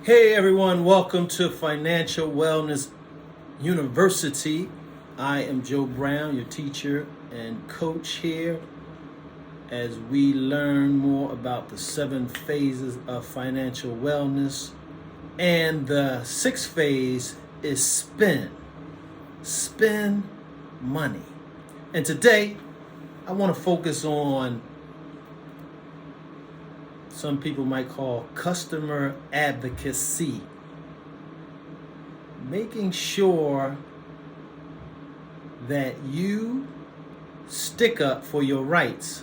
Hey everyone, welcome to Financial Wellness University. I am Joe Brown, your teacher and coach here as we learn more about the 7 phases of financial wellness. And the 6th phase is spend. Spend money. And today, I want to focus on some people might call customer advocacy. Making sure that you stick up for your rights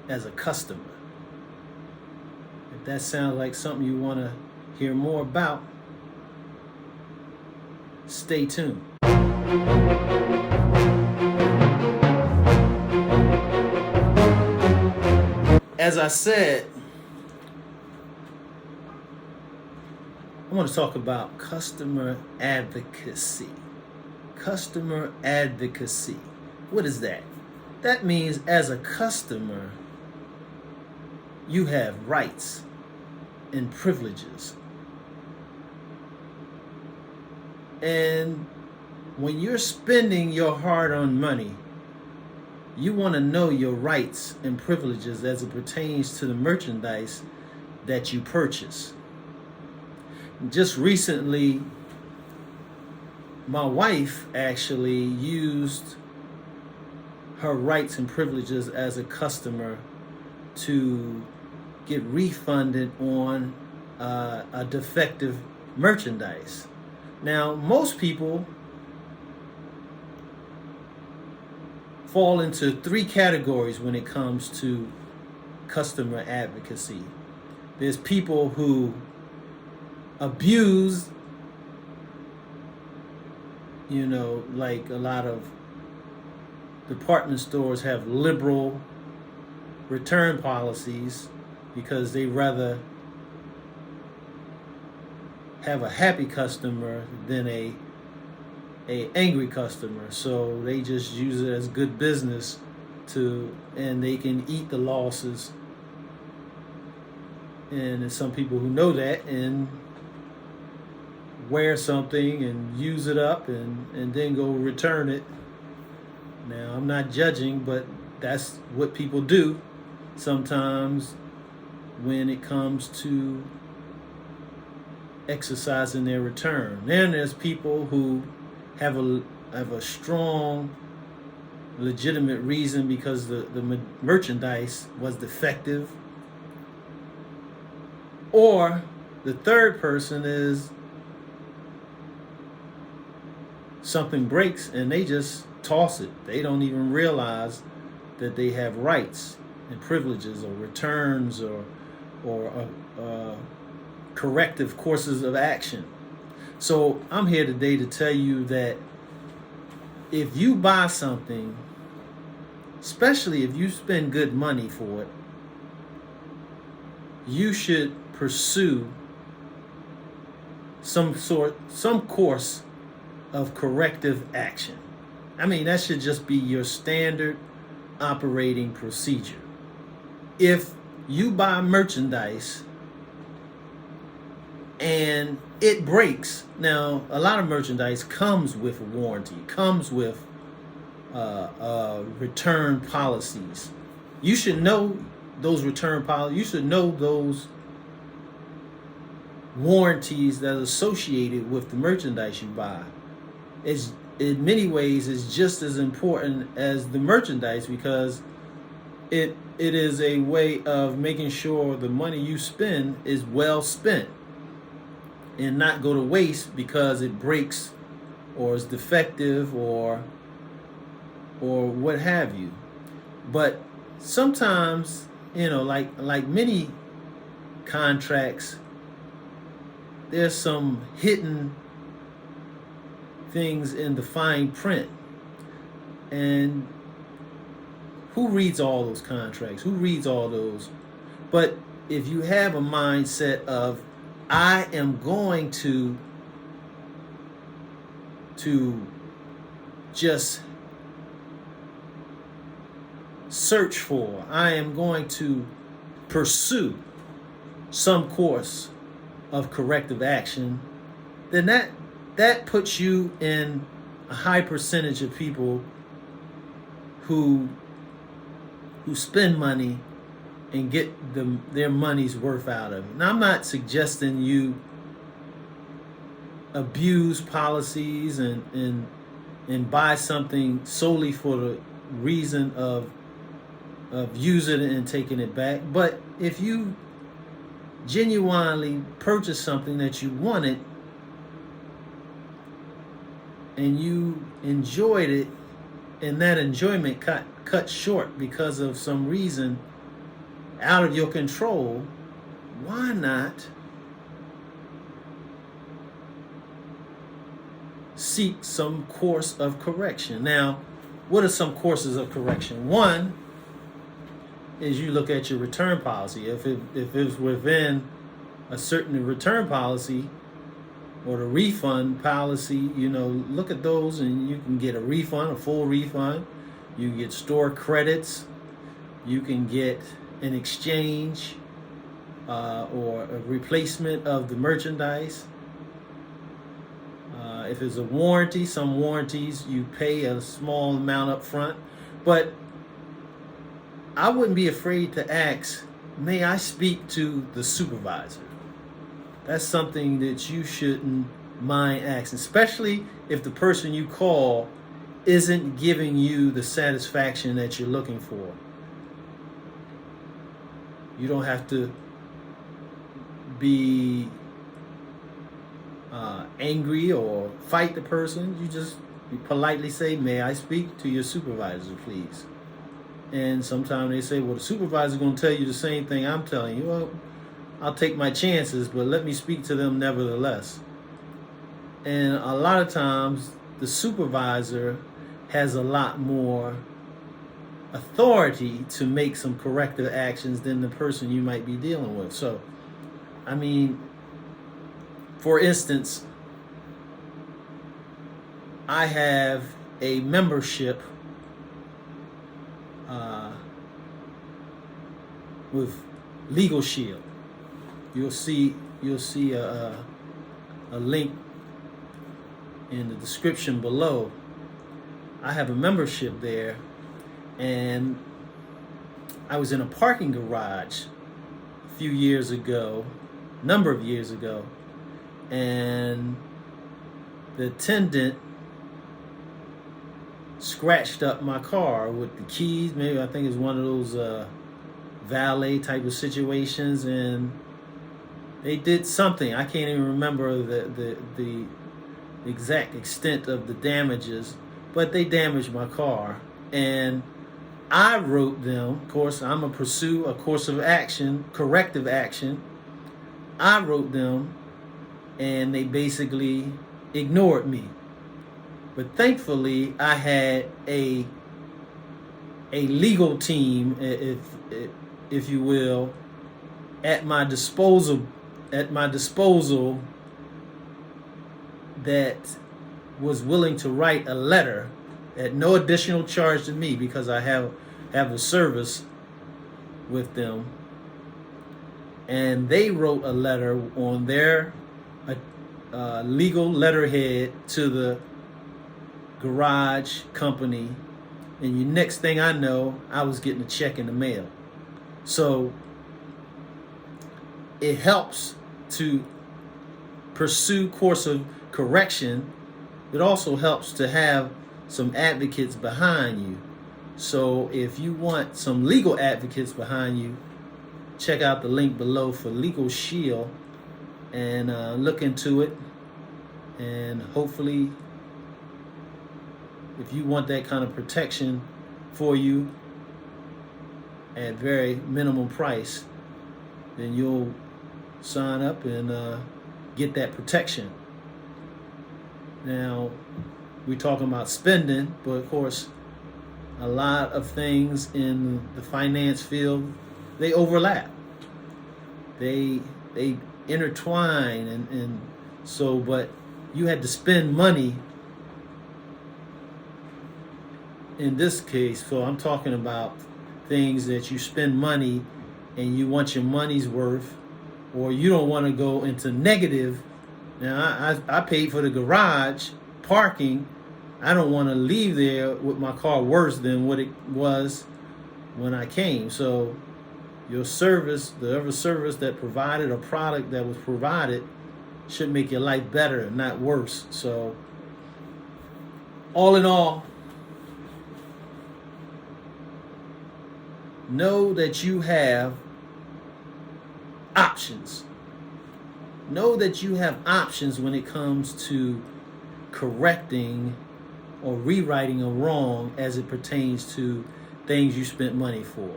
as a customer. If that sounds like something you want to hear more about, stay tuned. As I said, I want to talk about customer advocacy. Customer advocacy. What is that? That means as a customer, you have rights and privileges. And when you're spending your hard-earned money, you want to know your rights and privileges as it pertains to the merchandise that you purchase. Just recently, my wife actually used her rights and privileges as a customer to get refunded on a defective merchandise. Now, most people fall into 3 categories when it comes to customer advocacy. There's people who abuse, like a lot of department stores have liberal return policies because they rather have a happy customer than a angry customer. So they just use it as good business and they can eat the losses. And there's some people who know that and wear something and use it up and then go return it. Now, I'm not judging, but that's what people do sometimes when it comes to exercising their return. Then there's people who have a strong, legitimate reason because the merchandise was defective. Or the third person is something breaks and they just toss it. They don't even realize that they have rights and privileges or returns or corrective courses of action. So I'm here today to tell you that if you buy something, especially if you spend good money for it, you should pursue some course of corrective action. I mean, that should just be your standard operating procedure. If you buy merchandise and it breaks, now a lot of merchandise comes with a warranty, comes with return policies. You should know those return policies. You should know those warranties that are associated with the merchandise you buy. It's in many ways is just as important as the merchandise because it is a way of making sure the money you spend is well spent and not go to waste because it breaks or is defective or what have you. But sometimes, like many contracts, there's some hidden things in the fine print. And who reads all those contracts? Who reads all those? But if you have a mindset of, I am going to just search for, I am going to pursue some course of corrective action, then that puts you in a high percentage of people who spend money and get their money's worth out of it. Now, I'm not suggesting you abuse policies and buy something solely for the reason of using it and taking it back. But if you genuinely purchase something that you wanted and you enjoyed it, and that enjoyment cut short because of some reason out of your control, why not seek some course of correction? Now, what are some courses of correction? One is you look at your return policy. If it's within a certain return policy or the refund policy, look at those, and you can get a refund, a full refund. You can get store credits. You can get an exchange or a replacement of the merchandise. If it's a warranty, some warranties you pay a small amount up front. But I wouldn't be afraid to ask, may I speak to the supervisor? That's something that you shouldn't mind asking, especially if the person you call isn't giving you the satisfaction that you're looking for. You don't have to be angry or fight the person. You politely say, may I speak to your supervisor, please? And sometimes they say, well, the supervisor's going to tell you the same thing I'm telling you. Well, I'll take my chances, but let me speak to them nevertheless. And a lot of times, the supervisor has a lot more authority to make some corrective actions than the person you might be dealing with. So, for instance, I have a membership with Legal Shield. You'll see a link in the description below. I have a membership there, and I was in a parking garage a number of years ago, and the attendant scratched up my car with the keys. Maybe I think it's one of those valet type of situations, and they did something. I can't even remember the exact extent of the damages, but they damaged my car, and I wrote them. Of course, I'm gonna pursue a course of action, corrective action. I wrote them, and they basically ignored me. But thankfully, I had a legal team, if you will, at my disposal that was willing to write a letter at no additional charge to me, because I have a service with them, and they wrote a letter on their legal letterhead to the garage company, and the next thing I know, I was getting a check in the mail. So it helps to pursue course of correction. It also helps to have some advocates behind you. So if you want some legal advocates behind you, check out the link below for Legal Shield and look into it. And hopefully, if you want that kind of protection for you at very minimum price, then you'll sign up and get that protection. Now, we're talking about spending, but of course, a lot of things in the finance field, they overlap. They intertwine, and so, but you had to spend money in this case. So I'm talking about things that you spend money and you want your money's worth, or you don't want to go into negative. Now, I paid for the garage parking. I don't want to leave there with my car worse than what it was when I came. So your service, the other service that provided a product that was provided, should make your life better, not worse. So all in all, know that you have options. Know that you have options when it comes to correcting or rewriting a wrong as it pertains to things you spent money for.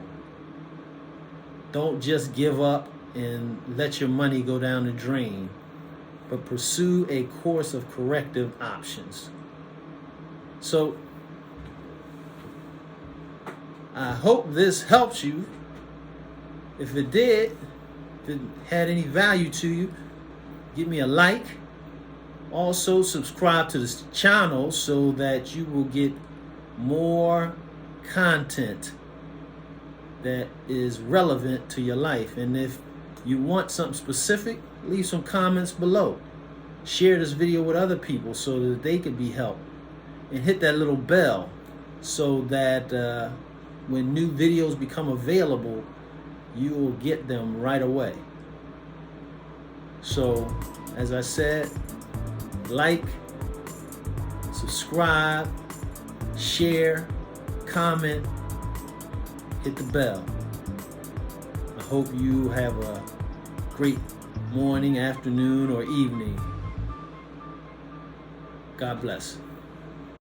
Don't just give up and let your money go down the drain, but pursue a course of corrective options. So I hope this helps you. If it did, if it had any value to you, give me a like. Also, subscribe to this channel so that you will get more content that is relevant to your life. And if you want something specific, leave some comments below. Share this video with other people so that they can be helped. And hit that little bell so that when new videos become available, you will get them right away. So, as I said, like, subscribe, share, comment, hit the bell. I hope you have a great morning, afternoon, or evening. God bless.